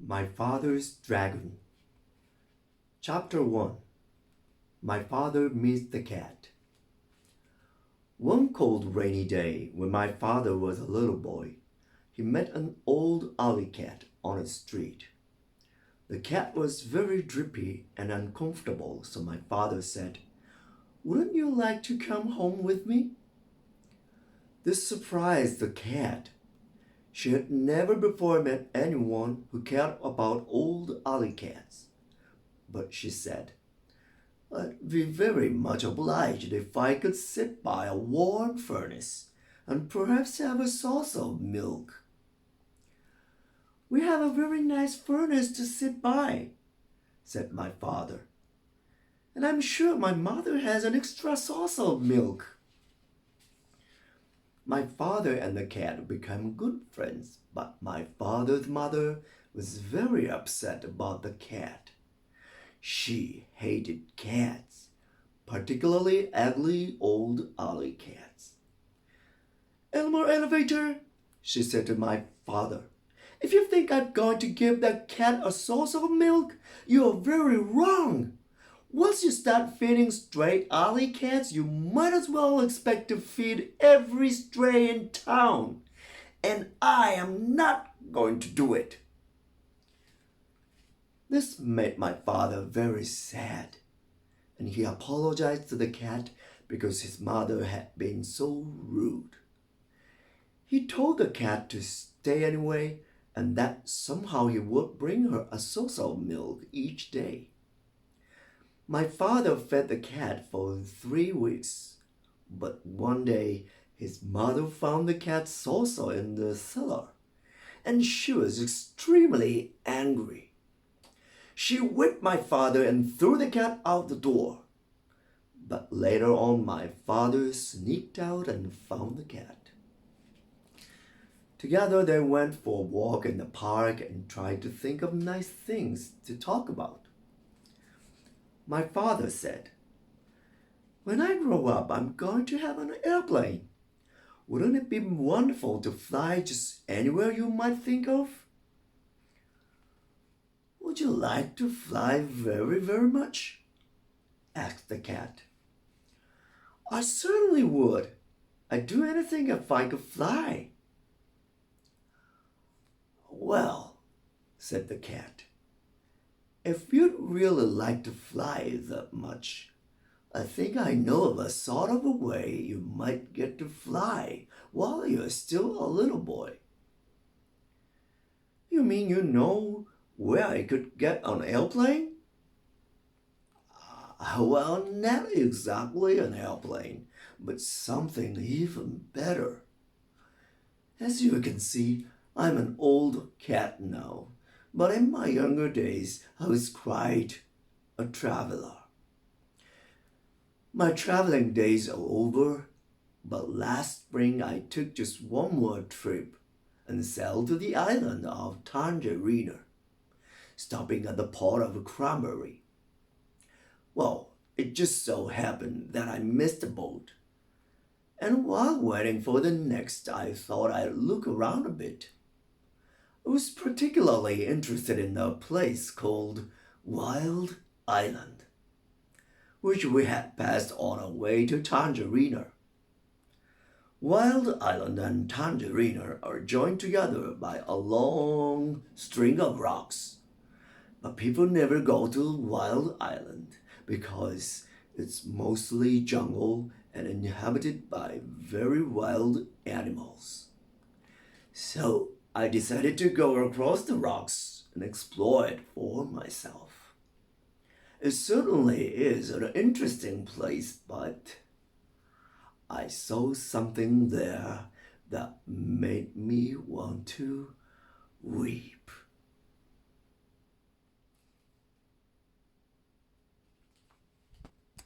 My Father's Dragon. Chapter 1. My Father Meets the Cat. One cold rainy day, when my father was a little boy, he met an old alley cat on a street. The cat was very drippy and uncomfortable, so my father said, "Wouldn't you like to come home with me?" This surprised the cat. She had never before met anyone who cared about old alley cats. But she said, "I'd be very much obliged if I could sit by a warm furnace and perhaps have a saucer of milk." "We have a very nice furnace to sit by," said my father. "And I'm sure my mother has an extra saucer of milk." My father and the cat became good friends, but my father's mother was very upset about the cat. She hated cats, particularly ugly old alley cats. "Elmer Elevator," she said to my father, "if you think I'm going to give that cat a saucer of milk, you're very wrong. Once you start feeding stray alley cats, you might as well expect to feed every stray in town. And I am not going to do it." This made my father very sad, and he apologized to the cat because his mother had been so rude. He told the cat to stay anyway, and that somehow he would bring her a saucer of milk each day. My father fed the cat for 3 weeks, but one day his mother found the cat's saucer in the cellar, and she was extremely angry. She whipped my father and threw the cat out the door. But later on, my father sneaked out and found the cat. Together they went for a walk in the park and tried to think of nice things to talk about. My father said, "When I grow up, I'm going to have an airplane. Wouldn't it be wonderful to fly just anywhere you might think of?" "Would you like to fly very, very much?" asked the cat. "I certainly would. I'd do anything if I could fly." "Well," said the cat, "if you'd really like to fly that much, I think I know of a sort of a way you might get to fly while you're still a little boy." "You mean you know where I could get an airplane?" "Well, not exactly an airplane, but something even better. As you can see, I'm an old cat now, but in my younger days I was quite a traveler. My traveling days are over, but last spring I took just one more trip and sailed to the island of Tangerina, stopping at the port of Cranberry. Well, it just so happened that I missed the boat, and while waiting for the next, I thought I'd look around a bit. I was particularly interested in a place called Wild Island, which we had passed on our way to Tangerina. Wild Island and Tangerina are joined together by a long string of rocks, but people never go to Wild Island because it's mostly jungle and inhabited by very wild animals. So I decided to go across the rocks and explore it for myself. It certainly is an interesting place, but I saw something there that made me want to weep."